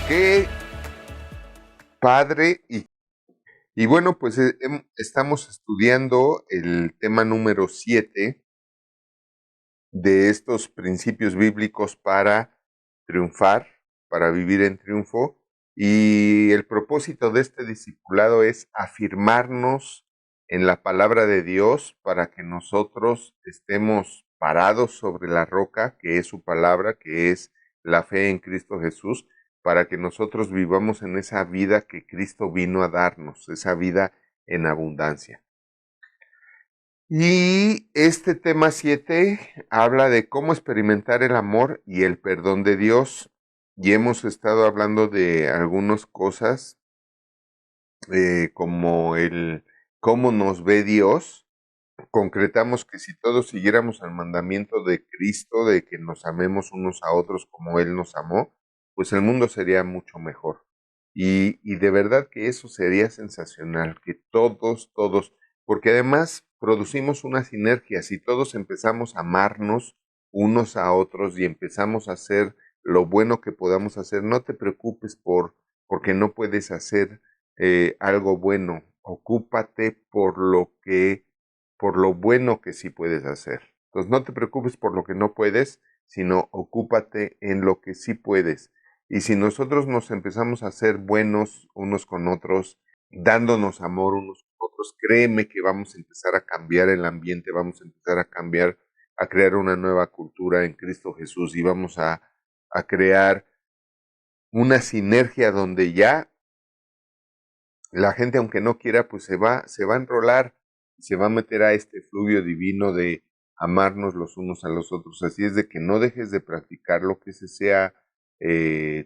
Qué padre. Y bueno, pues estamos estudiando el tema número 7 de estos principios bíblicos para triunfar, para vivir en triunfo. Y el propósito de este discipulado es afirmarnos en la palabra de Dios para que nosotros estemos parados sobre la roca, que es su palabra, que es la fe en Cristo Jesús, para que nosotros vivamos en esa vida que Cristo vino a darnos, esa vida en abundancia. Y este tema 7 habla de cómo experimentar el amor y el perdón de Dios. Y hemos estado hablando de algunas cosas como el cómo nos ve Dios. Concretamos que si todos siguiéramos el mandamiento de Cristo de que nos amemos unos a otros como Él nos amó, pues el mundo sería mucho mejor. Y de verdad que eso sería sensacional, que todos, porque además producimos una sinergia, si todos empezamos a amarnos unos a otros y empezamos a hacer lo bueno que podamos hacer, no te preocupes porque no puedes hacer algo bueno, ocúpate por lo bueno que sí puedes hacer. Entonces no te preocupes por lo que no puedes, sino ocúpate en lo que sí puedes. Y si nosotros nos empezamos a ser buenos unos con otros, dándonos amor unos con otros, créeme que vamos a empezar a cambiar el ambiente, vamos a empezar a cambiar, a crear una nueva cultura en Cristo Jesús y vamos a crear una sinergia donde ya la gente, aunque no quiera, pues se va a enrolar y se va a meter a este fluvio divino de amarnos los unos a los otros. Así es de que no dejes de practicarlo, que ese sea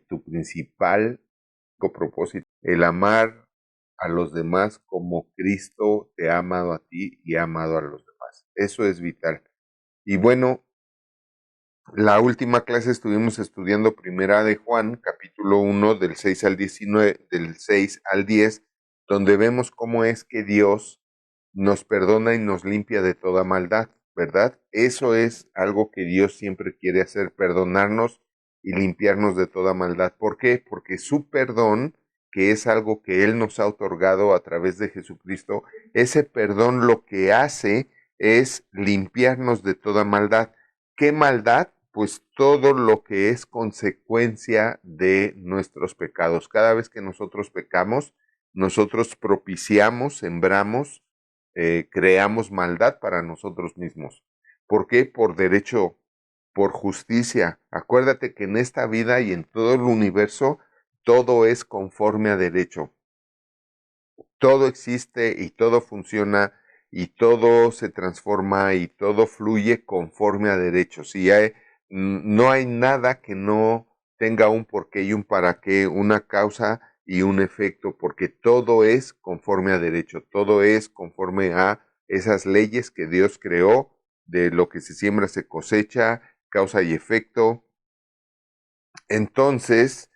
tu principal propósito, el amar a los demás como Cristo te ha amado a ti y ha amado a los demás. Eso es vital. Y bueno, la última clase estuvimos estudiando Primera de Juan, capítulo 1, del 6 al 19, del 6 al 10, donde vemos cómo es que Dios nos perdona y nos limpia de toda maldad, ¿verdad? Eso es algo que Dios siempre quiere hacer, perdonarnos y limpiarnos de toda maldad. ¿Por qué? Porque su perdón, que es algo que Él nos ha otorgado a través de Jesucristo, ese perdón lo que hace es limpiarnos de toda maldad. ¿Qué maldad? Pues todo lo que es consecuencia de nuestros pecados. Cada vez que nosotros pecamos, nosotros propiciamos, sembramos, creamos maldad para nosotros mismos. ¿Por qué? Por derecho, por justicia. Acuérdate que en esta vida y en todo el universo, todo es conforme a derecho. Todo existe y todo funciona y todo se transforma y todo fluye conforme a derecho. Si hay, no hay nada que no tenga un porqué y un para qué, una causa y un efecto, porque todo es conforme a derecho, todo es conforme a esas leyes que Dios creó, de lo que se siembra se cosecha, causa y efecto. Entonces,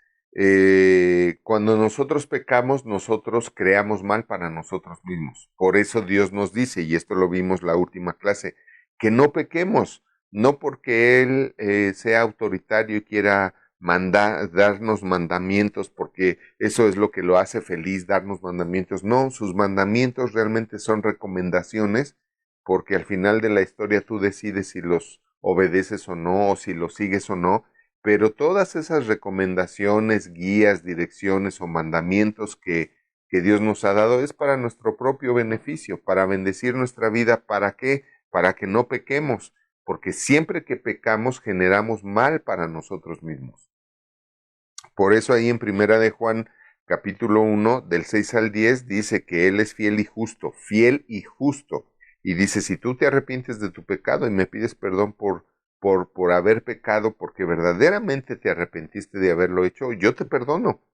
cuando nosotros pecamos, nosotros creamos mal para nosotros mismos. Por eso Dios nos dice, y esto lo vimos la última clase, que no pequemos, no porque Él sea autoritario y quiera darnos mandamientos, porque eso es lo que lo hace feliz, darnos mandamientos. No, sus mandamientos realmente son recomendaciones, porque al final de la historia tú decides si los obedeces o no, o si los sigues o no, pero todas esas recomendaciones, guías, direcciones o mandamientos que Dios nos ha dado es para nuestro propio beneficio, para bendecir nuestra vida. ¿Para qué? Para que no pequemos, porque siempre que pecamos generamos mal para nosotros mismos. Por eso ahí en Primera de Juan, capítulo 1, del 6 al 10, dice que Él es fiel y justo. Y dice, si tú te arrepientes de tu pecado y me pides perdón por haber pecado, porque verdaderamente te arrepentiste de haberlo hecho, yo te perdono.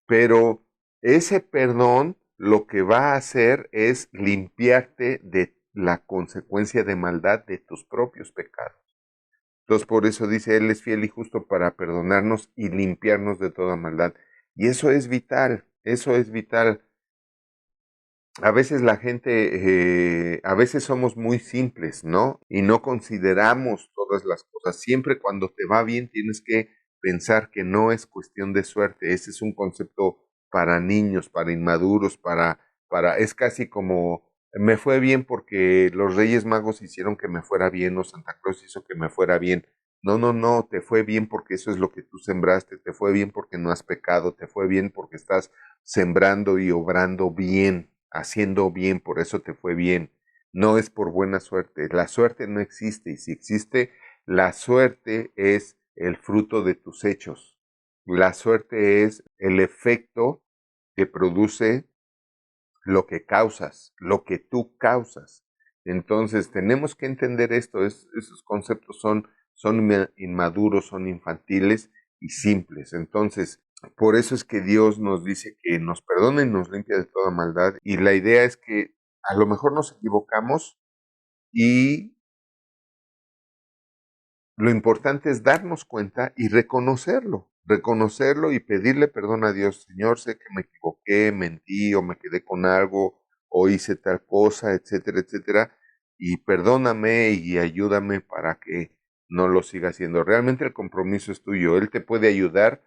Pero ese perdón lo que va a hacer es limpiarte de la consecuencia de maldad de tus propios pecados. Entonces por eso dice, Él es fiel y justo para perdonarnos y limpiarnos de toda maldad. Y eso es vital, eso es vital. A veces la gente, a veces somos muy simples, ¿no? Y no consideramos todas las cosas. Siempre cuando te va bien tienes que pensar que no es cuestión de suerte. Ese es un concepto para niños, para inmaduros, es casi como me fue bien porque los Reyes Magos hicieron que me fuera bien o Santa Claus hizo que me fuera bien. No, no, no, te fue bien porque eso es lo que tú sembraste, te fue bien porque no has pecado, te fue bien porque estás sembrando y obrando bien, haciendo bien, por eso te fue bien. No es por buena suerte, la suerte no existe y si existe, la suerte es el fruto de tus hechos. La suerte es el efecto que produce lo que causas, lo que tú causas. Entonces tenemos que entender esto, esos conceptos son inmaduros, son infantiles y simples. Entonces, por eso es que Dios nos dice que nos perdona y nos limpia de toda maldad. Y la idea es que a lo mejor nos equivocamos y lo importante es darnos cuenta y reconocerlo y pedirle perdón a Dios. Señor, sé que me equivoqué, mentí o me quedé con algo o hice tal cosa, etcétera, etcétera. Y perdóname y ayúdame para que no lo siga haciendo. Realmente el compromiso es tuyo. Él te puede ayudar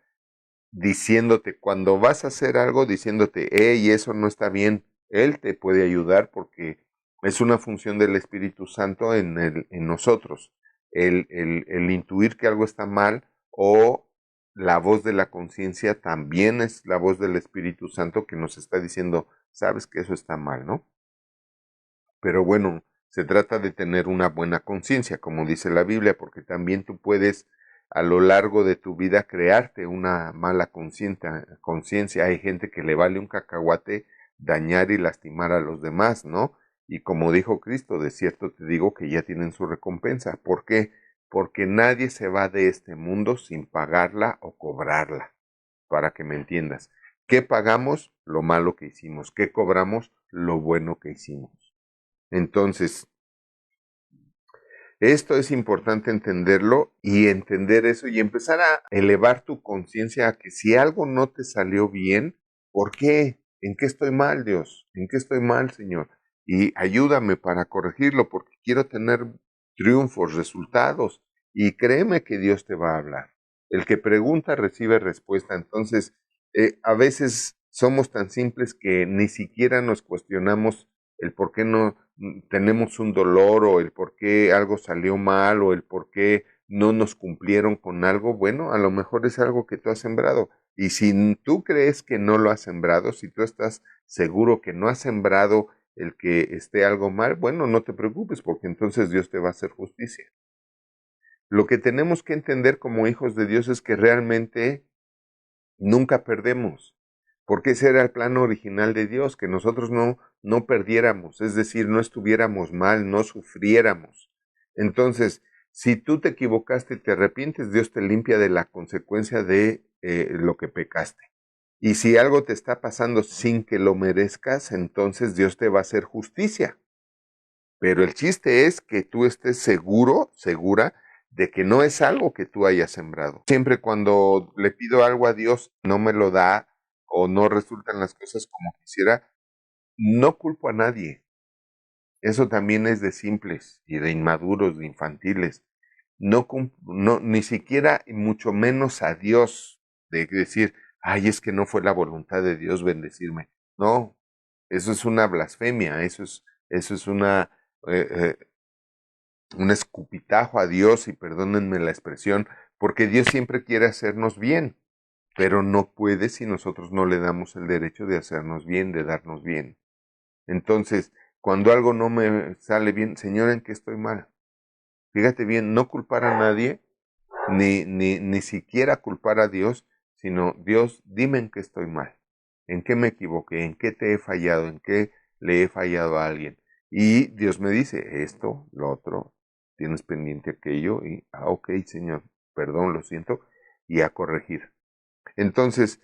diciéndote, cuando vas a hacer algo, diciéndote, hey, eso no está bien. Él te puede ayudar porque es una función del Espíritu Santo en nosotros. El intuir que algo está mal o la voz de la conciencia también es la voz del Espíritu Santo que nos está diciendo, sabes que eso está mal, ¿no? Pero bueno, se trata de tener una buena conciencia, como dice la Biblia, porque también tú puedes a lo largo de tu vida crearte una mala conciencia. Hay gente que le vale un cacahuate dañar y lastimar a los demás, ¿no? Y como dijo Cristo, de cierto te digo que ya tienen su recompensa. ¿Por qué? Porque nadie se va de este mundo sin pagarla o cobrarla, para que me entiendas. ¿Qué pagamos? Lo malo que hicimos. ¿Qué cobramos? Lo bueno que hicimos. Entonces, esto es importante entenderlo y entender eso y empezar a elevar tu conciencia a que si algo no te salió bien, ¿por qué? ¿En qué estoy mal, Dios? ¿En qué estoy mal, Señor? Y ayúdame para corregirlo porque quiero tener triunfos, resultados. Y créeme que Dios te va a hablar. El que pregunta recibe respuesta. Entonces, a veces somos tan simples que ni siquiera nos cuestionamos el por qué no tenemos un dolor o el por qué algo salió mal o el por qué no nos cumplieron con algo. Bueno, a lo mejor es algo que tú has sembrado. Y si tú crees que no lo has sembrado, si tú estás seguro que no has sembrado el que esté algo mal, bueno, no te preocupes porque entonces Dios te va a hacer justicia. Lo que tenemos que entender como hijos de Dios es que realmente nunca perdemos, porque ese era el plan original de Dios, que nosotros no perdiéramos, es decir, no estuviéramos mal, no sufriéramos. Entonces, si tú te equivocaste y te arrepientes, Dios te limpia de la consecuencia de lo que pecaste. Y si algo te está pasando sin que lo merezcas, entonces Dios te va a hacer justicia. Pero el chiste es que tú estés seguro, segura, de que no es algo que tú hayas sembrado. Siempre cuando le pido algo a Dios, no me lo da o no resultan las cosas como quisiera, no culpo a nadie. Eso también es de simples y de inmaduros, de infantiles. No, ni siquiera y mucho menos a Dios, de decir, ay, es que no fue la voluntad de Dios bendecirme. No, eso es una blasfemia, eso es eh, eh, un escupitajo a Dios, y perdónenme la expresión, porque Dios siempre quiere hacernos bien, pero no puede si nosotros no le damos el derecho de hacernos bien, de darnos bien. Entonces, cuando algo no me sale bien, Señor, ¿en qué estoy mal? Fíjate bien, no culpar a nadie, ni siquiera culpar a Dios, sino Dios, dime en qué estoy mal, en qué me equivoqué, en qué te he fallado, en qué le he fallado a alguien. Y Dios me dice esto, lo otro, tienes pendiente aquello, y, ok, Señor, perdón, lo siento, y a corregir. Entonces,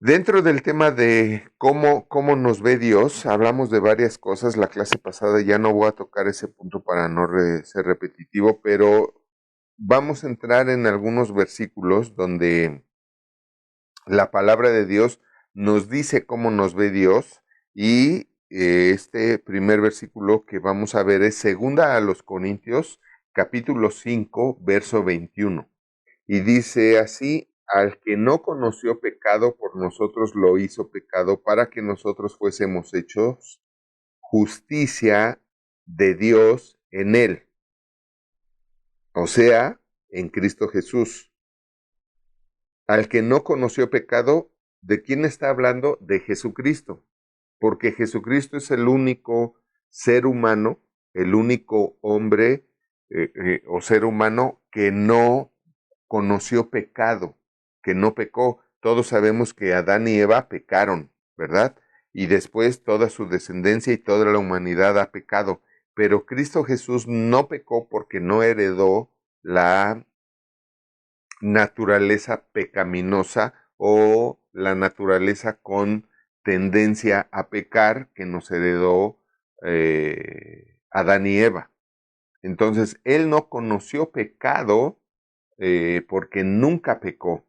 dentro del tema de cómo nos ve Dios, hablamos de varias cosas. La clase pasada ya no voy a tocar ese punto para no ser repetitivo, pero vamos a entrar en algunos versículos donde la palabra de Dios nos dice cómo nos ve Dios y este primer versículo que vamos a ver es segunda a los Corintios, capítulo 5, verso 21. Y dice así, al que no conoció pecado, por nosotros lo hizo pecado para que nosotros fuésemos hechos justicia de Dios en él, o sea, en Cristo Jesús. Al que no conoció pecado, ¿de quién está hablando? De Jesucristo, porque Jesucristo es el único ser humano, el único hombre o ser humano que no conoció pecado, que no pecó. Todos sabemos que Adán y Eva pecaron, ¿verdad? Y después toda su descendencia y toda la humanidad ha pecado. Pero Cristo Jesús no pecó porque no heredó la naturaleza pecaminosa o la naturaleza con tendencia a pecar que nos heredó Adán y Eva. Entonces, él no conoció pecado porque nunca pecó.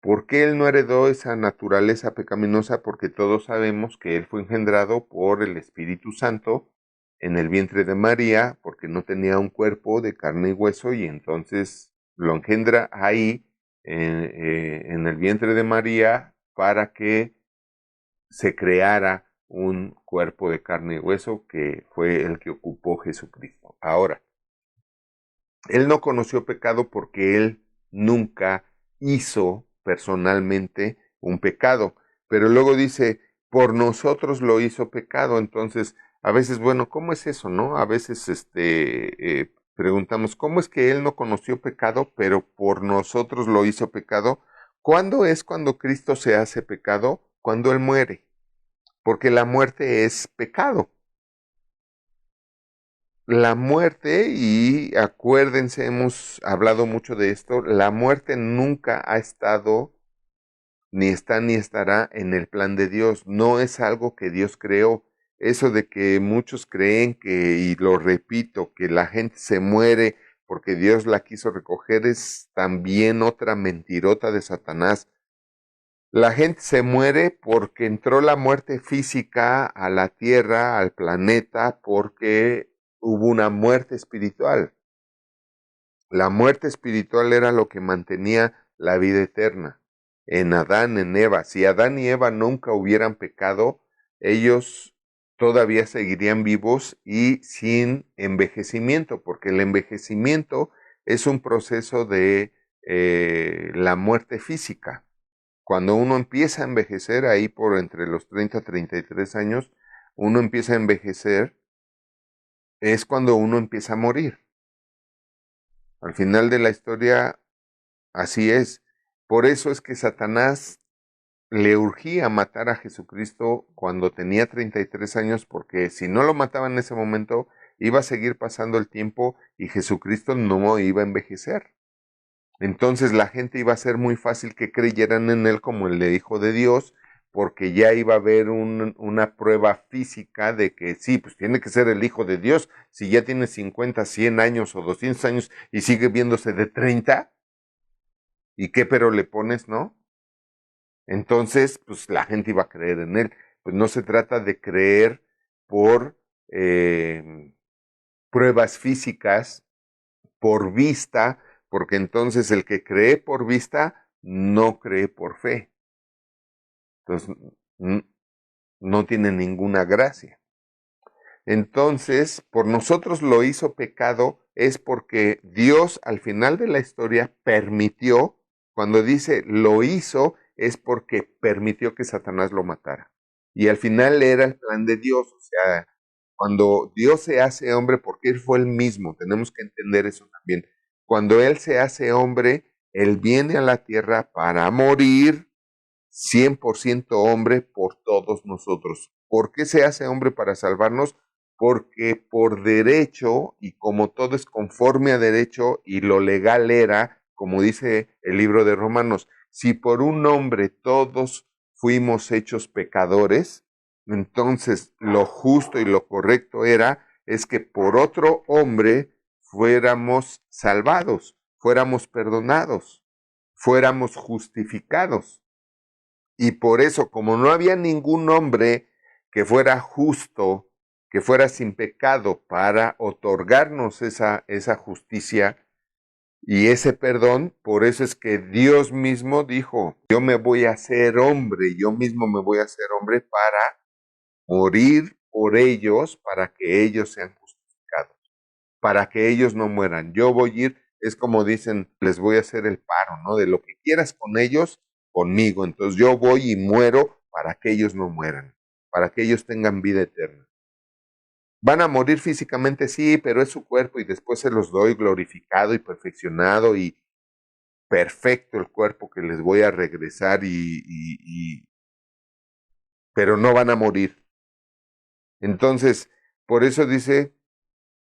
¿Por qué él no heredó esa naturaleza pecaminosa? Porque todos sabemos que él fue engendrado por el Espíritu Santo en el vientre de María, porque no tenía un cuerpo de carne y hueso, y entonces lo engendra ahí en el vientre de María para que se creara un cuerpo de carne y hueso que fue el que ocupó Jesucristo. Ahora, él no conoció pecado porque él nunca hizo personalmente un pecado. Pero luego dice, por nosotros lo hizo pecado. Entonces, a veces, bueno, ¿cómo es eso, no? A veces, preguntamos, ¿cómo es que él no conoció pecado, pero por nosotros lo hizo pecado? ¿Cuándo es cuando Cristo se hace pecado? Cuando él muere. Porque la muerte es pecado. La muerte, y acuérdense, hemos hablado mucho de esto, la muerte nunca ha estado, ni está, ni estará en el plan de Dios. No es algo que Dios creó. Eso de que muchos creen que, y lo repito, que la gente se muere porque Dios la quiso recoger, es también otra mentirota de Satanás. La gente se muere porque entró la muerte física a la tierra, al planeta, porque hubo una muerte espiritual. La muerte espiritual era lo que mantenía la vida eterna. En Adán, en Eva. Si Adán y Eva nunca hubieran pecado, ellos todavía seguirían vivos y sin envejecimiento, porque el envejecimiento es un proceso de la muerte física. Cuando uno empieza a envejecer, ahí por entre los 30 y 33 años, uno empieza a envejecer, es cuando uno empieza a morir. Al final de la historia, así es. Por eso es que Satanás le urgía matar a Jesucristo cuando tenía 33 años, porque si no lo mataba en ese momento, iba a seguir pasando el tiempo y Jesucristo no iba a envejecer. Entonces la gente iba a ser muy fácil que creyeran en él como el Hijo de Dios, porque ya iba a haber una prueba física de que sí, pues tiene que ser el Hijo de Dios. Si ya tiene 50, 100 años o 200 años y sigue viéndose de 30, ¿y qué pero le pones, no? Entonces, pues la gente iba a creer en él. Pues no se trata de creer por pruebas físicas, por vista, porque entonces el que cree por vista no cree por fe. Entonces, no tiene ninguna gracia. Entonces, por nosotros lo hizo pecado es porque Dios al final de la historia permitió, cuando dice lo hizo, es porque permitió que Satanás lo matara. Y al final era el plan de Dios, o sea, cuando Dios se hace hombre, porque Él fue el mismo, tenemos que entender eso también. Cuando Él se hace hombre, Él viene a la tierra para morir 100% hombre por todos nosotros. ¿Por qué se hace hombre para salvarnos? Porque por derecho, y como todo es conforme a derecho, y lo legal era, como dice el libro de Romanos, si por un hombre todos fuimos hechos pecadores, entonces lo justo y lo correcto es que por otro hombre fuéramos salvados, fuéramos perdonados, fuéramos justificados. Y por eso, como no había ningún hombre que fuera justo, que fuera sin pecado para otorgarnos esa justicia, Y ese perdón, por eso es que Dios mismo dijo, yo me voy a hacer hombre, yo mismo me voy a hacer hombre para morir por ellos, para que ellos sean justificados, para que ellos no mueran. Yo voy a ir, es como dicen, les voy a hacer el paro, ¿no? De lo que quieras con ellos, conmigo. Entonces yo voy y muero para que ellos no mueran, para que ellos tengan vida eterna. Van a morir físicamente, sí, pero es su cuerpo y después se los doy glorificado y perfeccionado y perfecto el cuerpo que les voy a regresar pero no van a morir. Entonces, por eso dice,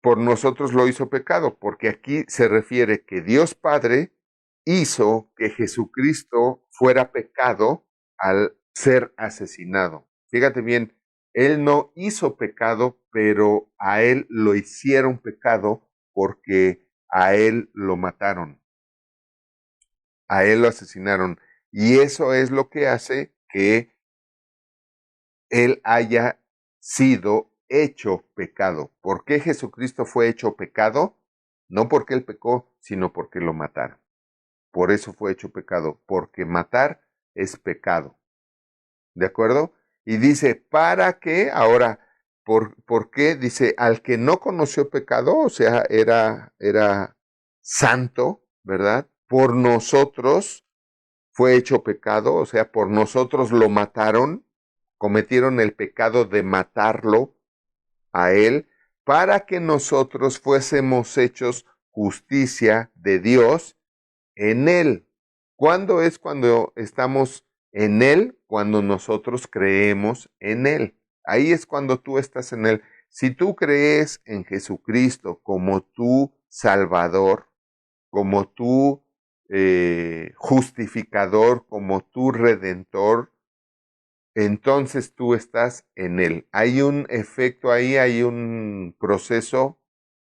por nosotros lo hizo pecado, porque aquí se refiere que Dios Padre hizo que Jesucristo fuera pecado al ser asesinado. Fíjate bien, Él no hizo pecado, pero a Él lo hicieron pecado porque a Él lo mataron, a Él lo asesinaron. Y eso es lo que hace que Él haya sido hecho pecado. ¿Por qué Jesucristo fue hecho pecado? No porque Él pecó, sino porque lo mataron. Por eso fue hecho pecado, porque matar es pecado. ¿De acuerdo? Y dice, ¿para qué? Ahora, ¿por qué? Dice, al que no conoció pecado, o sea, era santo, ¿verdad? Por nosotros fue hecho pecado, o sea, por nosotros lo mataron, cometieron el pecado de matarlo a él, para que nosotros fuésemos hechos justicia de Dios en él. ¿Cuándo es cuando estamos en él? Cuando nosotros creemos en él. Ahí es cuando tú estás en él. Si tú crees en Jesucristo como tu Salvador, como tu justificador, como tu redentor, entonces tú estás en él. Hay un efecto ahí, hay un proceso,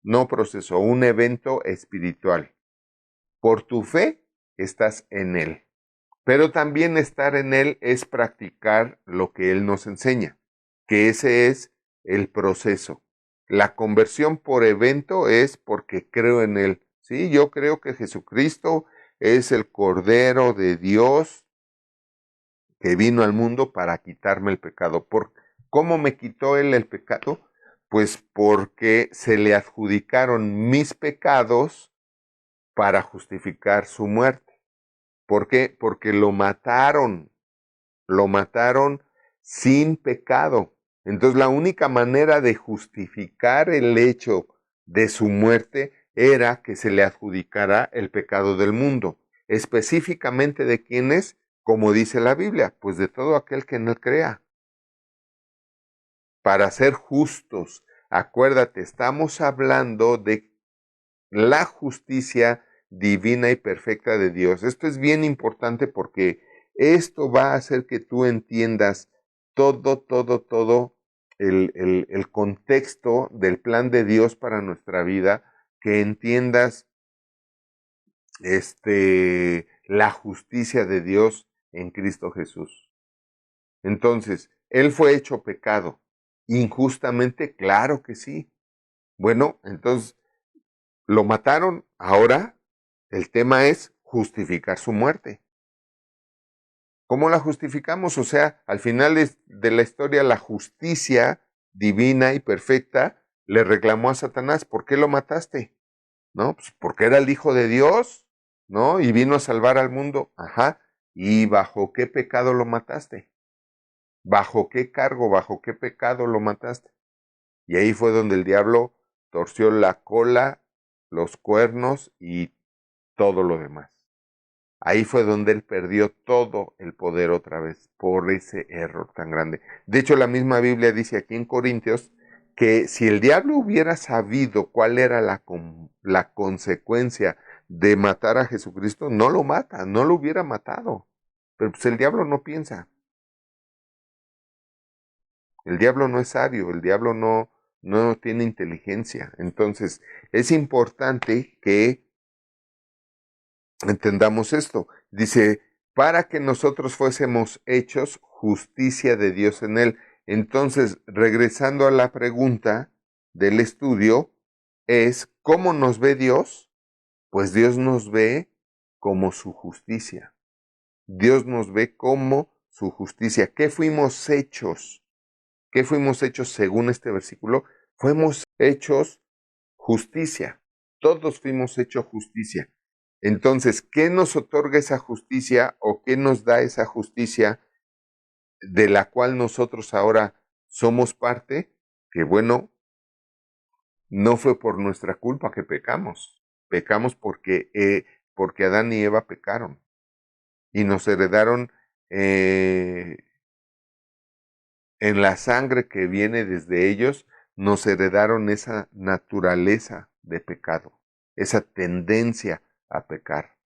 no proceso, un evento espiritual. Por tu fe estás en él. Pero también estar en él es practicar lo que él nos enseña, que ese es el proceso. La conversión por evento es porque creo en él. Sí, yo creo que Jesucristo es el Cordero de Dios que vino al mundo para quitarme el pecado. ¿Cómo me quitó él el pecado? Pues porque se le adjudicaron mis pecados para justificar su muerte. ¿Por qué? Porque lo mataron sin pecado. Entonces la única manera de justificar el hecho de su muerte era que se le adjudicara el pecado del mundo. Específicamente de quiénes, como dice la Biblia, pues de todo aquel que en él crea. Para ser justos, acuérdate, estamos hablando de la justicia divina y perfecta de Dios. Esto es bien importante porque esto va a hacer que tú entiendas todo el contexto del plan de Dios para nuestra vida, que entiendas la justicia de Dios en Cristo Jesús. Entonces, Él fue hecho pecado. Injustamente, claro que sí. Bueno, entonces lo mataron. Ahora el tema es justificar su muerte. ¿Cómo la justificamos? O sea, al final de la historia, la justicia divina y perfecta le reclamó a Satanás, ¿por qué lo mataste? ¿No? Pues porque era el Hijo de Dios, ¿no? Y vino a salvar al mundo. Ajá. ¿Y bajo qué pecado lo mataste? ¿Bajo qué cargo, bajo qué pecado lo mataste? Y ahí fue donde el diablo torció la cola, los cuernos y todo lo demás. Ahí fue donde él perdió todo el poder otra vez por ese error tan grande. De hecho, la misma Biblia dice aquí en Corintios que si el diablo hubiera sabido cuál era la consecuencia de matar a Jesucristo, no lo mata, no lo hubiera matado. Pero pues el diablo no piensa, el diablo no es sabio, el diablo no tiene inteligencia. Entonces, es importante que entendamos esto. Dice, para que nosotros fuésemos hechos justicia de Dios en él. Entonces, regresando a la pregunta del estudio, es, ¿cómo nos ve Dios? Pues Dios nos ve como su justicia. Dios nos ve como su justicia. ¿Qué fuimos hechos? ¿Qué fuimos hechos según este versículo? Fuimos hechos justicia. Todos fuimos hechos justicia. Entonces, ¿qué nos otorga esa justicia o qué nos da esa justicia de la cual nosotros ahora somos parte? Que bueno, no fue por nuestra culpa que pecamos. Pecamos porque Adán y Eva pecaron y nos heredaron eh, en la sangre que viene desde ellos, nos heredaron esa naturaleza de pecado, esa tendencia a pecar.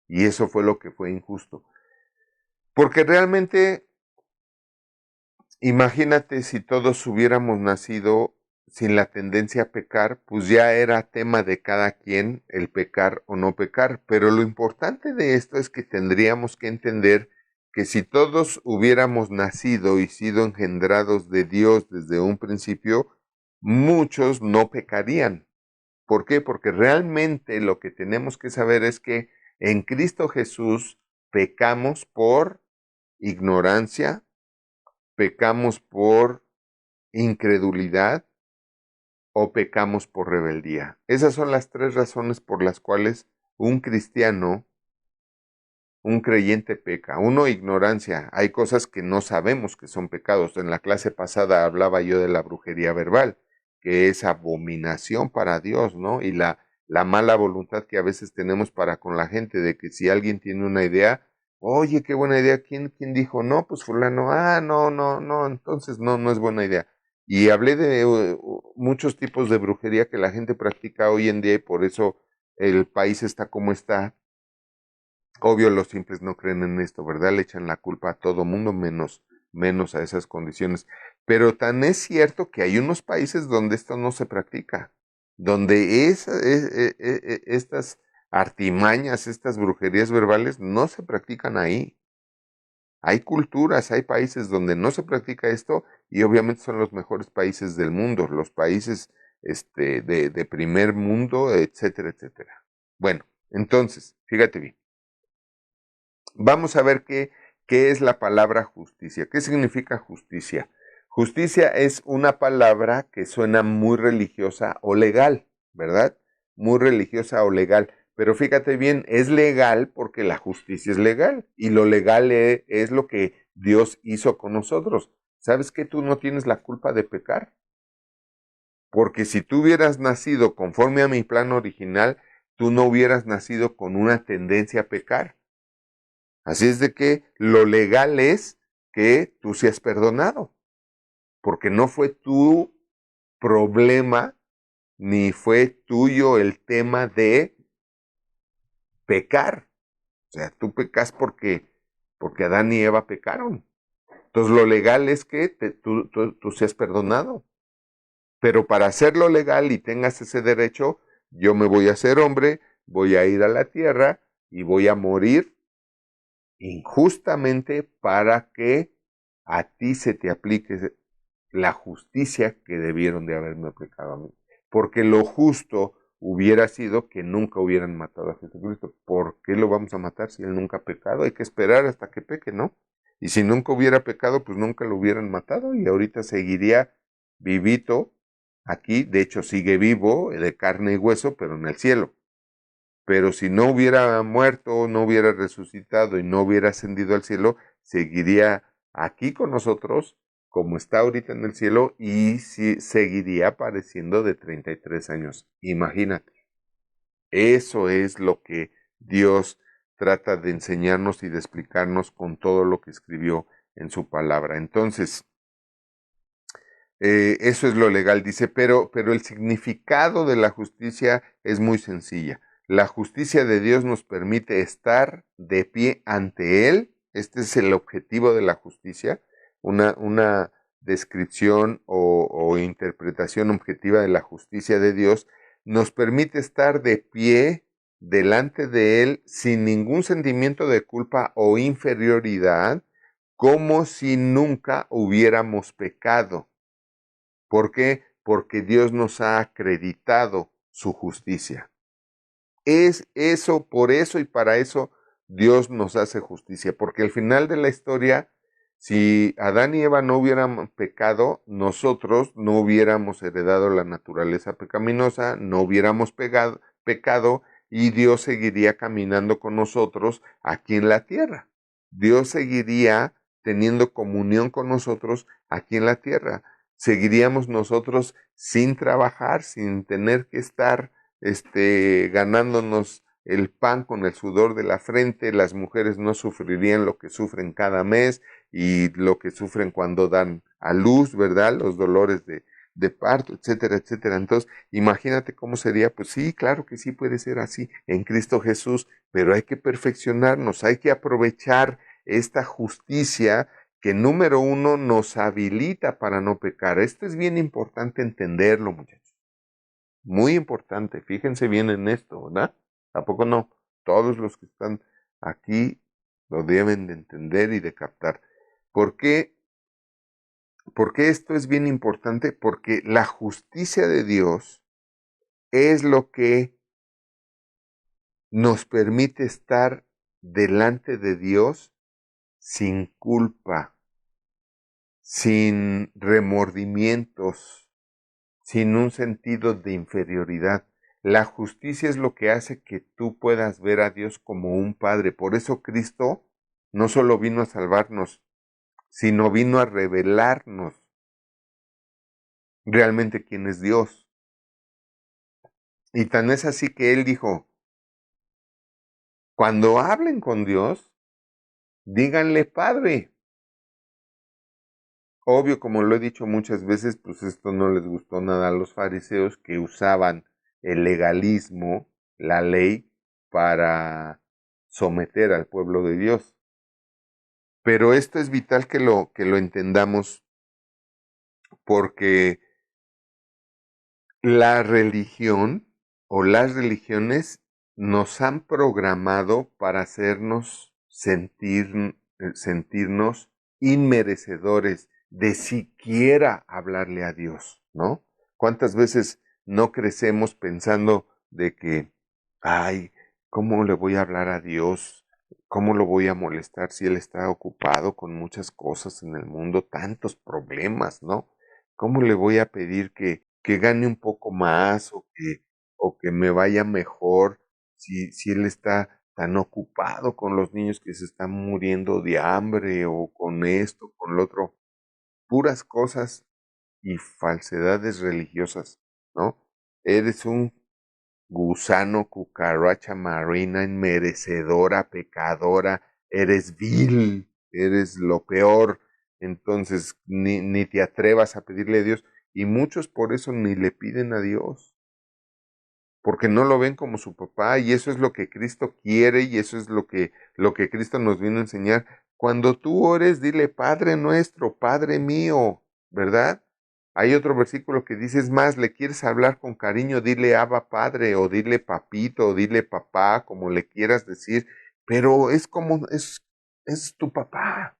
Y eso fue lo que fue injusto. Porque realmente, imagínate si todos hubiéramos nacido sin la tendencia a pecar, pues ya era tema de cada quien el pecar o no pecar. Pero lo importante de esto es que tendríamos que entender que si todos hubiéramos nacido y sido engendrados de Dios desde un principio, muchos no pecarían. ¿Por qué? Porque realmente lo que tenemos que saber es que en Cristo Jesús pecamos por ignorancia, pecamos por incredulidad o pecamos por rebeldía. Esas son las tres razones por las cuales un cristiano, un creyente peca. Uno, ignorancia. Hay cosas que no sabemos que son pecados. En la clase pasada hablaba yo de la brujería verbal, que es abominación para Dios, ¿no? Y la mala voluntad que a veces tenemos para con la gente de que si alguien tiene una idea, oye, qué buena idea, ¿quién dijo? No, pues fulano, no, entonces no es buena idea. Y hablé de muchos tipos de brujería que la gente practica hoy en día y por eso el país está como está. Obvio, los simples no creen en esto, ¿verdad? Le echan la culpa a todo mundo, menos a esas condiciones. Pero tan es cierto que hay unos países donde esto no se practica, donde estas artimañas, estas brujerías verbales no se practican ahí. Hay culturas, hay países donde no se practica esto y obviamente son los mejores países del mundo, los países de primer mundo, etcétera, etcétera. Bueno, entonces, fíjate bien. Vamos a ver qué es la palabra justicia. ¿Qué significa justicia? Justicia es una palabra que suena muy religiosa o legal, ¿verdad? Muy religiosa o legal. Pero fíjate bien, es legal porque la justicia es legal y lo legal es lo que Dios hizo con nosotros. ¿Sabes que tú no tienes la culpa de pecar? Porque si tú hubieras nacido conforme a mi plan original, tú no hubieras nacido con una tendencia a pecar. Así es de que lo legal es que tú seas perdonado, porque no fue tu problema ni fue tuyo el tema de pecar. O sea, tú pecas porque Adán y Eva pecaron. Entonces lo legal es que tú seas perdonado. Pero para hacerlo legal y tengas ese derecho, yo me voy a hacer hombre, voy a ir a la tierra y voy a morir injustamente para que a ti se te aplique la justicia que debieron de haberme aplicado a mí. Porque lo justo hubiera sido que nunca hubieran matado a Jesucristo. ¿Por qué lo vamos a matar si él nunca ha pecado? Hay que esperar hasta que peque, ¿no? Y si nunca hubiera pecado, pues nunca lo hubieran matado y ahorita seguiría vivito aquí. De hecho, sigue vivo, de carne y hueso, pero en el cielo. Pero si no hubiera muerto, no hubiera resucitado y no hubiera ascendido al cielo, seguiría aquí con nosotros como está ahorita en el cielo y seguiría apareciendo de 33 años. Imagínate. Eso es lo que Dios trata de enseñarnos y de explicarnos con todo lo que escribió en su palabra. Entonces, eso es lo legal, dice, pero el significado de la justicia es muy sencilla. La justicia de Dios nos permite estar de pie ante Él. Este es el objetivo de la justicia, una descripción o interpretación objetiva de la justicia de Dios. Nos permite estar de pie delante de Él sin ningún sentimiento de culpa o inferioridad, como si nunca hubiéramos pecado. ¿Por qué? Porque Dios nos ha acreditado su justicia. Es eso, por eso y para eso Dios nos hace justicia, porque al final de la historia, si Adán y Eva no hubieran pecado, nosotros no hubiéramos heredado la naturaleza pecaminosa, no hubiéramos pecado y Dios seguiría caminando con nosotros aquí en la tierra. Dios seguiría teniendo comunión con nosotros aquí en la tierra. Seguiríamos nosotros sin trabajar, sin tener que estar ganándonos el pan con el sudor de la frente, las mujeres no sufrirían lo que sufren cada mes y lo que sufren cuando dan a luz, ¿verdad? Los dolores de parto, etcétera, etcétera. Entonces, imagínate cómo sería, pues sí, claro que sí puede ser así en Cristo Jesús, pero hay que perfeccionarnos, hay que aprovechar esta justicia que número uno nos habilita para no pecar. Esto es bien importante entenderlo, muchachos. Muy importante, fíjense bien en esto, ¿verdad? ¿A poco no? Todos los que están aquí lo deben de entender y de captar. ¿Por qué? Porque esto es bien importante, porque la justicia de Dios es lo que nos permite estar delante de Dios sin culpa, sin remordimientos, sin un sentido de inferioridad. La justicia es lo que hace que tú puedas ver a Dios como un Padre. Por eso Cristo no solo vino a salvarnos, sino vino a revelarnos realmente quién es Dios. Y tan es así que Él dijo, cuando hablen con Dios, díganle Padre. Obvio, como lo he dicho muchas veces, pues esto no les gustó nada a los fariseos que usaban el legalismo, la ley, para someter al pueblo de Dios. Pero esto es vital que lo entendamos porque la religión o las religiones nos han programado para hacernos sentirnos inmerecedores de siquiera hablarle a Dios, ¿no? ¿Cuántas veces no crecemos pensando de que, ay, ¿cómo le voy a hablar a Dios? ¿Cómo lo voy a molestar si Él está ocupado con muchas cosas en el mundo, tantos problemas, ¿no? ¿Cómo le voy a pedir que gane un poco más o que me vaya mejor si Él está tan ocupado con los niños que se están muriendo de hambre o con esto, con lo otro? Puras cosas y falsedades religiosas, ¿no? Eres un gusano, cucaracha marina, inmerecedora, pecadora, eres vil, eres lo peor, entonces ni te atrevas a pedirle a Dios, y muchos por eso ni le piden a Dios, porque no lo ven como su papá, y eso es lo que Cristo quiere, y eso es lo que Cristo nos vino a enseñar. Cuando tú ores, dile Padre nuestro, Padre mío, ¿verdad? Hay otro versículo que dice, es más, le quieres hablar con cariño, dile Abba Padre, o dile papito, o dile papá, como le quieras decir, pero es como, es tu papá.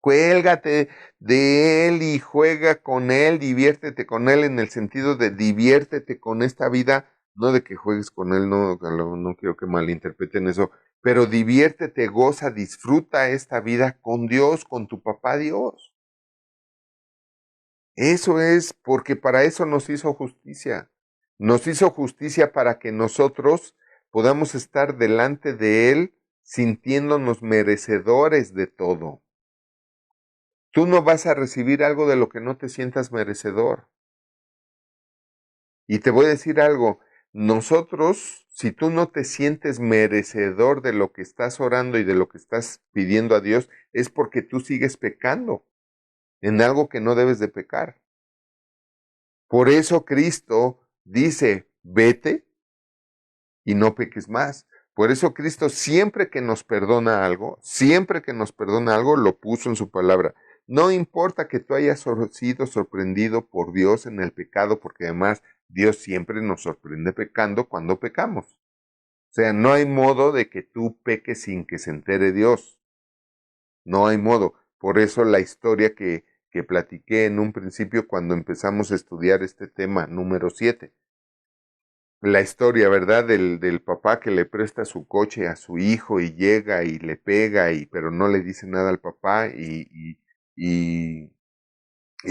Cuélgate de él y juega con él, diviértete con él en el sentido de diviértete con esta vida, no de que juegues con él, no quiero que malinterpreten eso, pero diviértete, goza, disfruta esta vida con Dios, con tu papá Dios. Eso es porque para eso nos hizo justicia. Nos hizo justicia para que nosotros podamos estar delante de Él sintiéndonos merecedores de todo. Tú no vas a recibir algo de lo que no te sientas merecedor. Y te voy a decir algo, nosotros, si tú no te sientes merecedor de lo que estás orando y de lo que estás pidiendo a Dios, es porque tú sigues pecando en algo que no debes de pecar. Por eso Cristo dice, vete y no peques más. Por eso Cristo siempre que nos perdona algo, lo puso en su palabra. No importa que tú hayas sido sorprendido por Dios en el pecado, porque además Dios siempre nos sorprende pecando cuando pecamos. O sea, no hay modo de que tú peques sin que se entere Dios. No hay modo. Por eso la historia que platiqué en un principio cuando empezamos a estudiar este tema número 7. la historia, ¿verdad? Del papá que le presta su coche a su hijo y llega y le pega, pero no le dice nada al papá y, y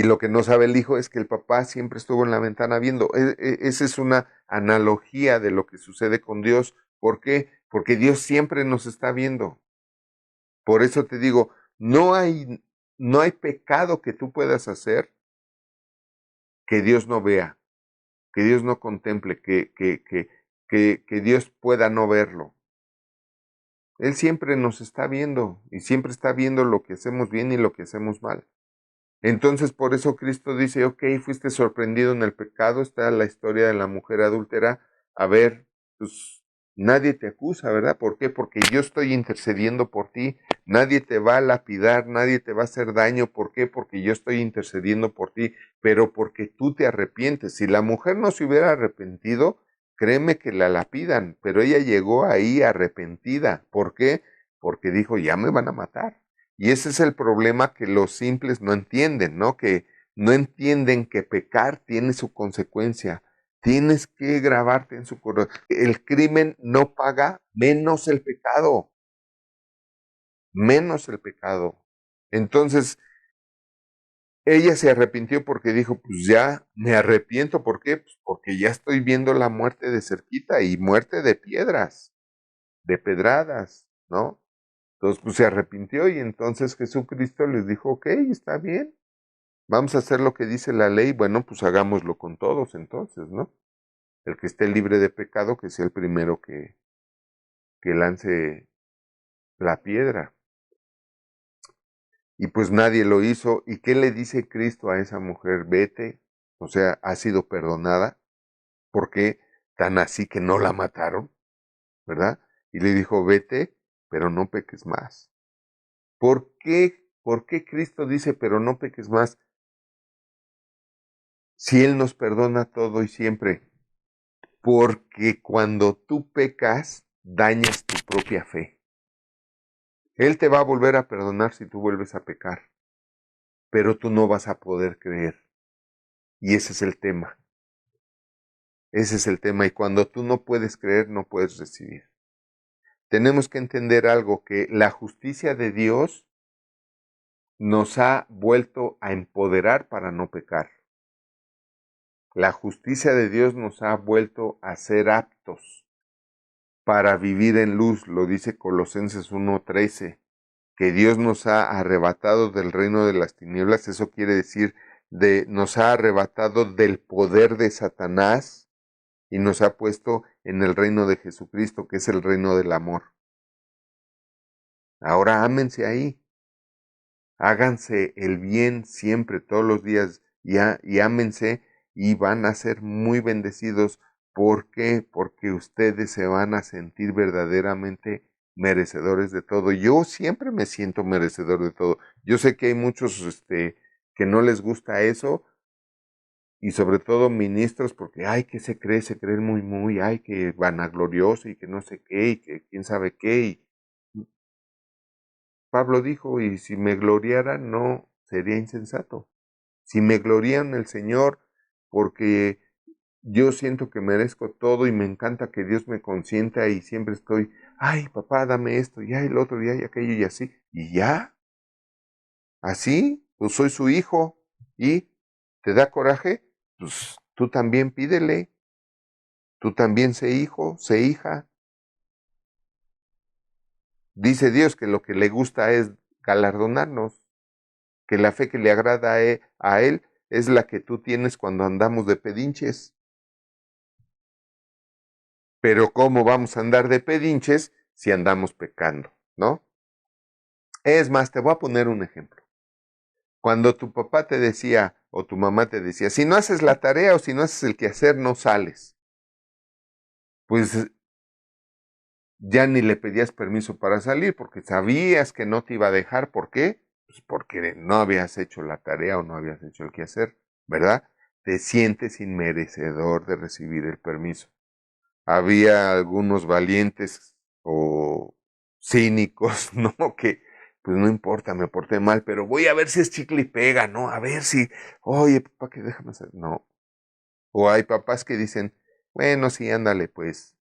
lo que no sabe el hijo es que el papá siempre estuvo en la ventana viendo. Esa es una analogía de lo que sucede con Dios. ¿Por qué? Porque Dios siempre nos está viendo. Por eso te digo, no hay pecado que tú puedas hacer que Dios no vea, que Dios no contemple, que Dios pueda no verlo. Él siempre nos está viendo y siempre está viendo lo que hacemos bien y lo que hacemos mal. Entonces, por eso Cristo dice, ok, fuiste sorprendido en el pecado, está la historia de la mujer adúltera, a ver, pues nadie te acusa, ¿verdad? ¿Por qué? Porque yo estoy intercediendo por ti, nadie te va a lapidar, nadie te va a hacer daño, ¿por qué? Porque yo estoy intercediendo por ti, pero porque tú te arrepientes. Si la mujer no se hubiera arrepentido, créeme que la lapidan, pero ella llegó ahí arrepentida. ¿Por qué? Porque dijo, ya me van a matar. Y ese es el problema que los simples no entienden, ¿no? Que no entienden que pecar tiene su consecuencia. Tienes que grabarte en su corazón. El crimen no paga menos el pecado, menos el pecado. Entonces, ella se arrepintió porque dijo, pues ya me arrepiento. ¿Por qué? Pues porque ya estoy viendo la muerte de cerquita y muerte de piedras, de pedradas, ¿no? Entonces, pues se arrepintió y entonces Jesucristo les dijo, ok, está bien, vamos a hacer lo que dice la ley, bueno, pues hagámoslo con todos entonces, ¿no? El que esté libre de pecado, que sea el primero que lance la piedra. Y pues nadie lo hizo. ¿Y qué le dice Cristo a esa mujer? Vete, o sea, ha sido perdonada. ¿Por qué? Tan así que no la mataron, ¿verdad? Y le dijo, vete, pero no peques más. ¿Por qué? ¿Por qué Cristo dice, pero no peques más? Si Él nos perdona todo y siempre. Porque cuando tú pecas, dañas tu propia fe. Él te va a volver a perdonar si tú vuelves a pecar, pero tú no vas a poder creer. Y ese es el tema. Ese es el tema. Y cuando tú no puedes creer, no puedes recibir. Tenemos que entender algo, que la justicia de Dios nos ha vuelto a empoderar para no pecar. La justicia de Dios nos ha vuelto a ser aptos para vivir en luz, lo dice Colosenses 1:13. Que Dios nos ha arrebatado del reino de las tinieblas, eso quiere decir nos ha arrebatado del poder de Satanás y nos ha puesto en el reino de Jesucristo, que es el reino del amor. Ahora ámense ahí, háganse el bien siempre, todos los días, y ámense y van a ser muy bendecidos. ¿Por qué? Porque ustedes se van a sentir verdaderamente merecedores de todo. Yo siempre me siento merecedor de todo. Yo sé que hay muchos que no les gusta eso, y sobre todo ministros, porque ay, que se creen muy, ay, que vanaglorioso y que no sé qué, y que quién sabe qué. Y Pablo dijo, y si me gloriara, no sería insensato. Si me gloría en el Señor, porque yo siento que merezco todo y me encanta que Dios me consienta y siempre estoy, ay, papá, dame esto, y ay, el otro, y ay, aquello, y así. Y ya, así, pues soy su hijo. ¿Y te da coraje? Pues tú también pídele, tú también sé hijo, sé hija. Dice Dios que lo que le gusta es galardonarnos, que la fe que le agrada a Él es la que tú tienes cuando andamos de pedinches. Pero ¿cómo vamos a andar de pedinches si andamos pecando? ¿No? Es más, te voy a poner un ejemplo. Cuando tu papá te decía o tu mamá te decía, si no haces la tarea o si no haces el quehacer, no sales. Pues ya ni le pedías permiso para salir porque sabías que no te iba a dejar. ¿Por qué? Pues porque no habías hecho la tarea o no habías hecho el quehacer, ¿verdad? Te sientes inmerecedor de recibir el permiso. Había algunos valientes o cínicos, ¿no? Que, pues no importa, me porté mal, pero voy a ver si es chicle y pega, ¿no? A ver si, oye, papá, que déjame hacer. No. O hay papás que dicen, Bueno, sí, ándale, pues.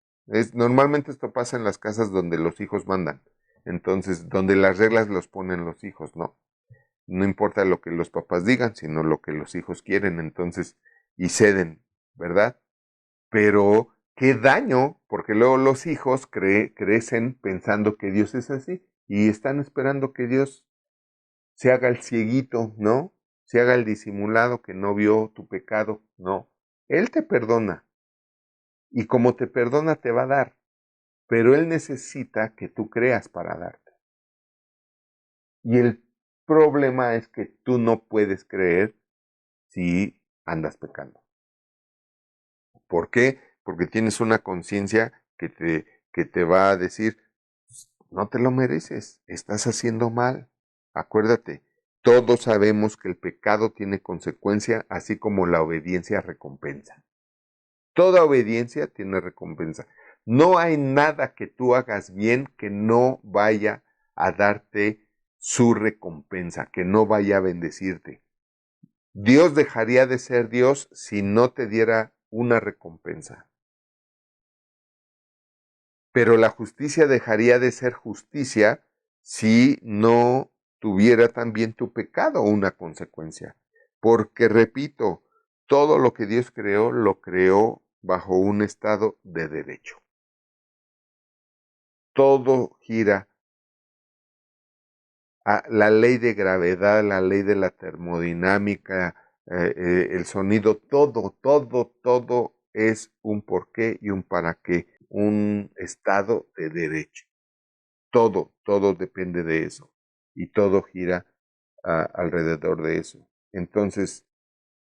Normalmente esto pasa en las casas donde los hijos mandan. Entonces, donde las reglas los ponen los hijos, ¿no? No importa lo que los papás digan, sino lo que los hijos quieren, entonces, y ceden, ¿verdad? Pero qué daño, porque luego los hijos crecen pensando que Dios es así y están esperando que Dios se haga el cieguito, ¿no? Se haga el disimulado que no vio tu pecado, no. Él te perdona y como te perdona te va a dar, pero Él necesita que tú creas para darte. Y el problema es que tú no puedes creer si andas pecando. ¿Por qué? Porque tienes una conciencia que te va a decir, no te lo mereces, estás haciendo mal. Acuérdate, todos sabemos que el pecado tiene consecuencia, así como la obediencia recompensa. Toda obediencia tiene recompensa. No hay nada que tú hagas bien que no vaya a darte su recompensa, que no vaya a bendecirte. Dios dejaría de ser Dios si no te diera una recompensa. Pero la justicia dejaría de ser justicia si no tuviera también tu pecado una consecuencia. Porque, repito, todo lo que Dios creó, lo creó bajo un estado de derecho. Todo gira a la ley de gravedad, la ley de la termodinámica, el sonido, todo es un porqué y un para qué, un estado de derecho. Todo depende de eso y todo gira alrededor de eso. Entonces,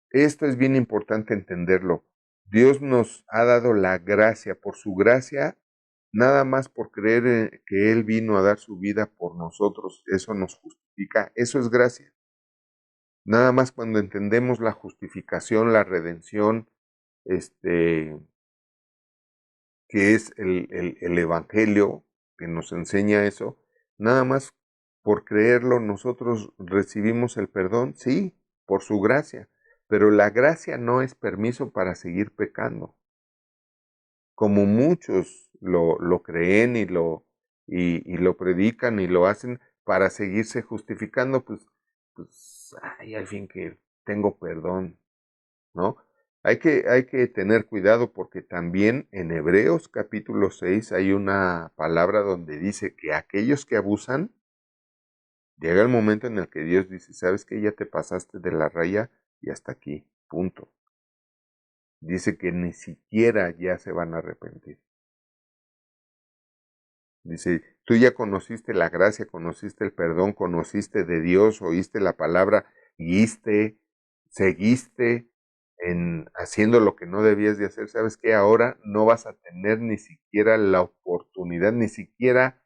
esto es bien importante entenderlo. Dios nos ha dado la gracia, por su gracia, nada más por creer que Él vino a dar su vida por nosotros, eso nos justifica, eso es gracia. Nada más cuando entendemos la justificación, la redención, este, que es el Evangelio que nos enseña eso, nada más por creerlo nosotros recibimos el perdón, sí, por su gracia, pero la gracia no es permiso para seguir pecando, como muchos lo creen y lo predican y lo hacen para seguirse justificando, pues, ay, al fin que tengo perdón, ¿no? Hay que tener cuidado porque también en Hebreos capítulo 6 hay una palabra donde dice que aquellos que abusan, llega el momento en el que Dios dice, ¿sabes qué? Ya te pasaste de la raya y hasta aquí, punto. Dice que ni siquiera ya se van a arrepentir. Dice, tú ya conociste la gracia, conociste el perdón, conociste de Dios, oíste la palabra, guiste, seguiste en haciendo lo que no debías de hacer. ¿Sabes qué? Ahora no vas a tener ni siquiera la oportunidad, ni siquiera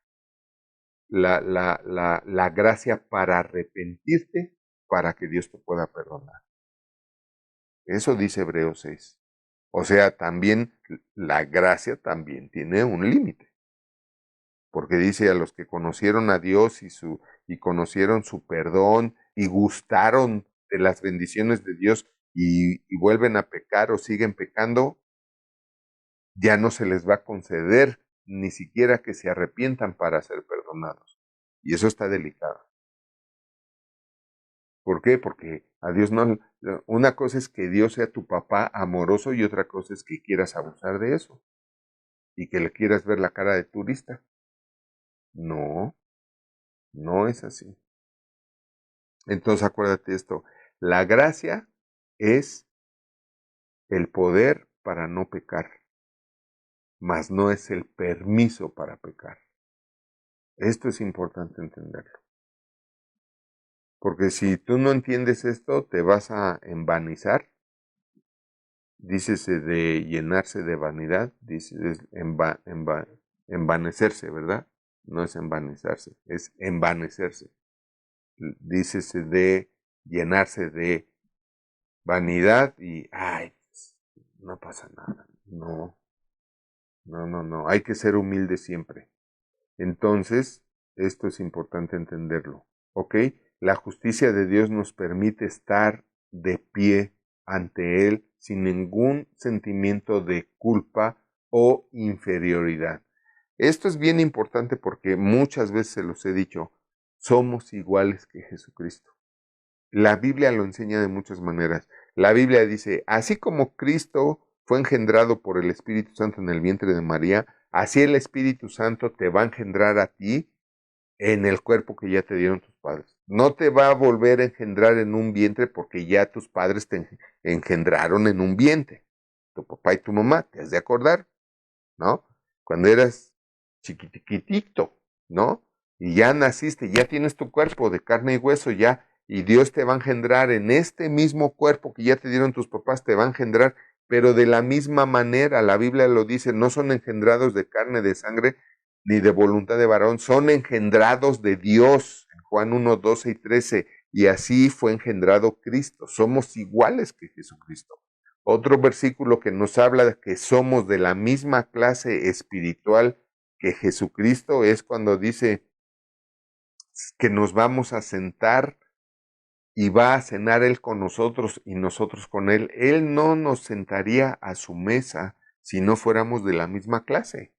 la gracia para arrepentirte para que Dios te pueda perdonar. Eso dice Hebreos 6. O sea, también la gracia también tiene un límite. Porque dice a los que conocieron a Dios y conocieron su perdón y gustaron de las bendiciones de Dios y vuelven a pecar o siguen pecando, ya no se les va a conceder ni siquiera que se arrepientan para ser perdonados. Y eso está delicado. ¿Por qué? Porque a Dios no, una cosa es que Dios sea tu papá amoroso y otra cosa es que quieras abusar de eso y que le quieras ver la cara de turista. No, no es así. Entonces acuérdate esto, la gracia es el poder para no pecar, mas no es el permiso para pecar. Esto es importante entenderlo. Porque si tú no entiendes esto, te vas a envanizar. Dícese de llenarse de vanidad, dices envanecerse, ¿verdad? No es envanizarse, es envanecerse. Dícese de llenarse de vanidad y, ay, no pasa nada. No. Hay que ser humilde siempre. Entonces, esto es importante entenderlo. ¿Ok? La justicia de Dios nos permite estar de pie ante Él sin ningún sentimiento de culpa o inferioridad. Esto es bien importante porque muchas veces se los he dicho, somos iguales que Jesucristo. La Biblia lo enseña de muchas maneras. La Biblia dice, así como Cristo fue engendrado por el Espíritu Santo en el vientre de María, así el Espíritu Santo te va a engendrar a ti en el cuerpo que ya te dieron tus padres. No te va a volver a engendrar en un vientre porque ya tus padres te engendraron en un vientre. Tu papá y tu mamá, te has de acordar, ¿no? Cuando eras chiquitito, ¿no? Y ya naciste, ya tienes tu cuerpo de carne y hueso, ya, y Dios te va a engendrar en este mismo cuerpo que ya te dieron tus papás, te va a engendrar, pero de la misma manera, la Biblia lo dice, no son engendrados de carne, de sangre, ni de voluntad de varón, son engendrados de Dios, en Juan 1, 12 y 13, y así fue engendrado Cristo, somos iguales que Jesucristo. Otro versículo que nos habla de que somos de la misma clase espiritual que Jesucristo es cuando dice que nos vamos a sentar y va a cenar Él con nosotros y nosotros con Él. Él no nos sentaría a su mesa si no fuéramos de la misma clase.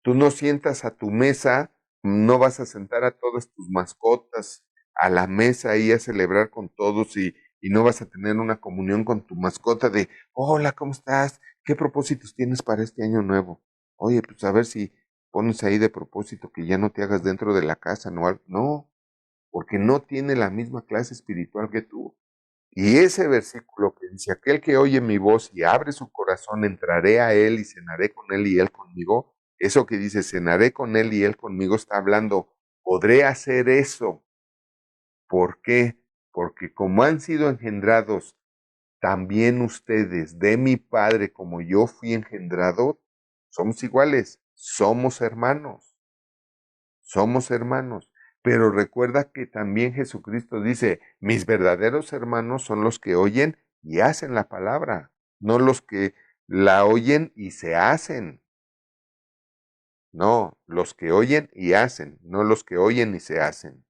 Tú no sientas a tu mesa, no vas a sentar a todas tus mascotas a la mesa ahí a celebrar con todos y no vas a tener una comunión con tu mascota de, hola, ¿cómo estás? ¿Qué propósitos tienes para este año nuevo? Oye, pues a ver si pones ahí de propósito que ya no te hagas dentro de la casa, ¿no? No, porque no tiene la misma clase espiritual que tú. Y ese versículo que dice, aquel que oye mi voz y abre su corazón, entraré a él y cenaré con él y él conmigo. Eso que dice, cenaré con él y él conmigo, está hablando, podré hacer eso. ¿Por qué? Porque como han sido engendrados también ustedes de mi Padre como yo fui engendrado, somos iguales, somos hermanos. Pero recuerda que también Jesucristo dice, mis verdaderos hermanos son los que oyen y hacen la palabra, no los que la oyen y se hacen. No, los que oyen y hacen, no los que oyen y se hacen.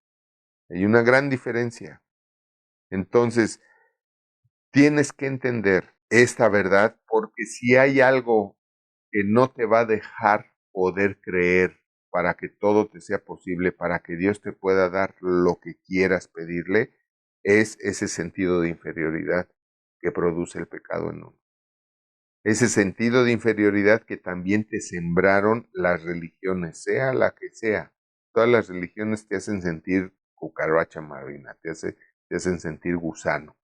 Hay una gran diferencia. Entonces, tienes que entender esta verdad porque si hay algo que no te va a dejar poder creer para que todo te sea posible, para que Dios te pueda dar lo que quieras pedirle, es ese sentido de inferioridad que produce el pecado en uno. Ese sentido de inferioridad que también te sembraron las religiones, sea la que sea. Todas las religiones te hacen sentir cucaracha marina, te hacen sentir gusano,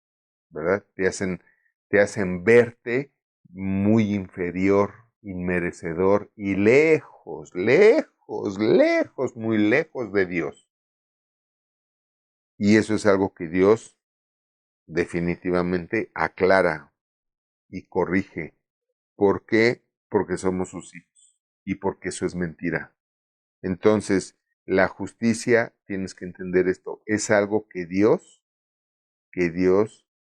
¿verdad? Te hacen verte muy inferior, inmerecedor y lejos, lejos, lejos, muy lejos de Dios. Y eso es algo que Dios definitivamente aclara y corrige. ¿Por qué? Porque somos sus hijos y porque eso es mentira. Entonces, la justicia, tienes que entender esto, es algo que Dios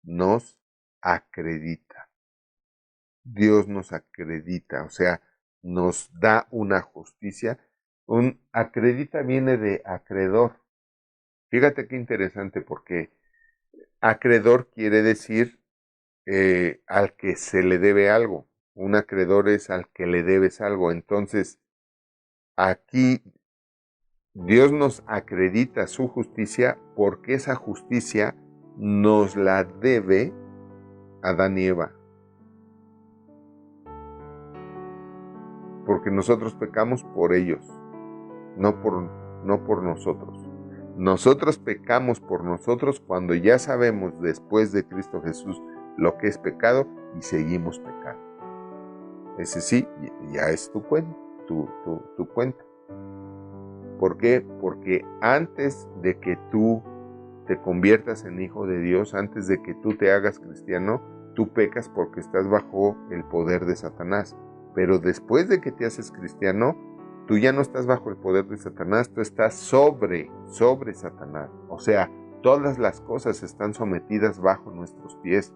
nos acredita. Dios nos acredita, o sea, nos da una justicia. Un acredita viene de acreedor. Fíjate qué interesante, porque acreedor quiere decir al que se le debe algo. Un acreedor es al que le debes algo. Entonces, aquí Dios nos acredita su justicia porque esa justicia nos la debe Adán y Eva. Porque nosotros pecamos por ellos, no por nosotros. Nosotros pecamos por nosotros cuando ya sabemos después de Cristo Jesús lo que es pecado y seguimos pecando. Ese sí, ya es tu cuenta, tu cuenta. ¿Por qué? Porque antes de que tú te conviertas en hijo de Dios, antes de que tú te hagas cristiano, tú pecas porque estás bajo el poder de Satanás. Pero después de que te haces cristiano, tú ya no estás bajo el poder de Satanás, tú estás sobre Satanás. O sea, todas las cosas están sometidas bajo nuestros pies.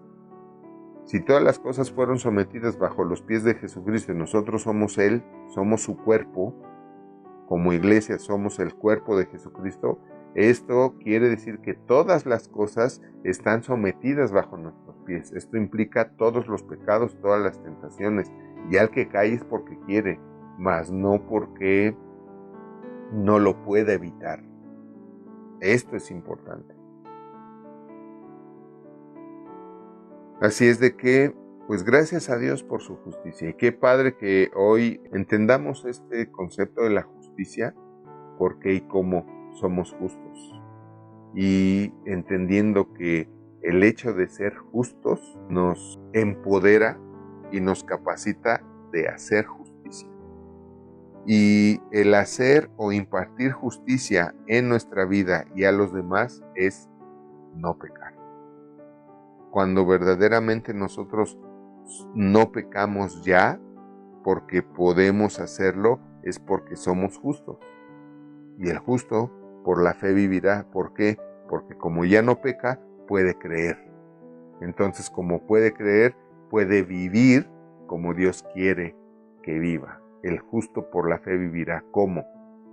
Si todas las cosas fueron sometidas bajo los pies de Jesucristo y nosotros somos Él, somos su cuerpo, como iglesia somos el cuerpo de Jesucristo, Esto quiere decir que todas las cosas están sometidas bajo nuestros pies. Esto implica todos los pecados, todas las tentaciones. Y al que cae es porque quiere, mas no porque no lo pueda evitar. Esto es importante. Así es de que, pues gracias a Dios por su justicia. Y qué padre que hoy entendamos este concepto de la justicia, por qué y cómo somos justos. Y entendiendo que el hecho de ser justos nos empodera y nos capacita de hacer justicia. Y el hacer o impartir justicia en nuestra vida y a los demás es no pecar. Cuando verdaderamente nosotros no pecamos ya, porque podemos hacerlo, es porque somos justos. Y el justo por la fe vivirá. ¿Por qué? Porque como ya no peca, puede creer. Entonces, como puede creer, puede vivir como Dios quiere que viva. El justo por la fe vivirá. ¿Cómo?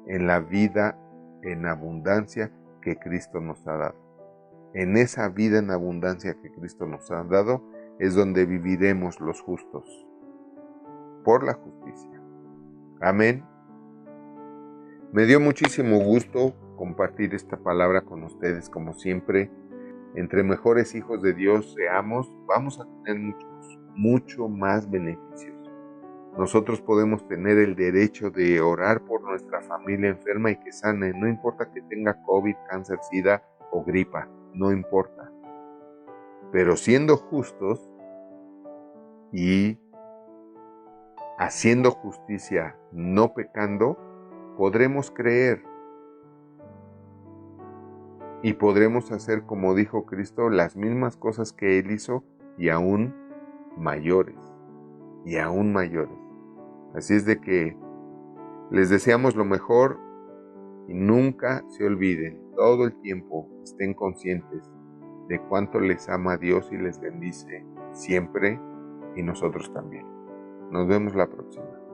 En la vida en abundancia que Cristo nos ha dado. En esa vida en abundancia que Cristo nos ha dado es donde viviremos los justos. Por la justicia. Amén. Me dio muchísimo gusto compartir esta palabra con ustedes, como siempre. Entre mejores hijos de Dios seamos, vamos a tener mucho más beneficios. Nosotros podemos tener el derecho de orar por nuestra familia enferma y que sane, no importa que tenga COVID, cáncer, SIDA o gripa, no importa. Pero siendo justos y haciendo justicia, no pecando, podremos creer y podremos hacer, como dijo Cristo, las mismas cosas que Él hizo y aún mayores, y aún mayores. Así es de que les deseamos lo mejor y nunca se olviden, todo el tiempo estén conscientes de cuánto les ama Dios y les bendice siempre y nosotros también. Nos vemos la próxima.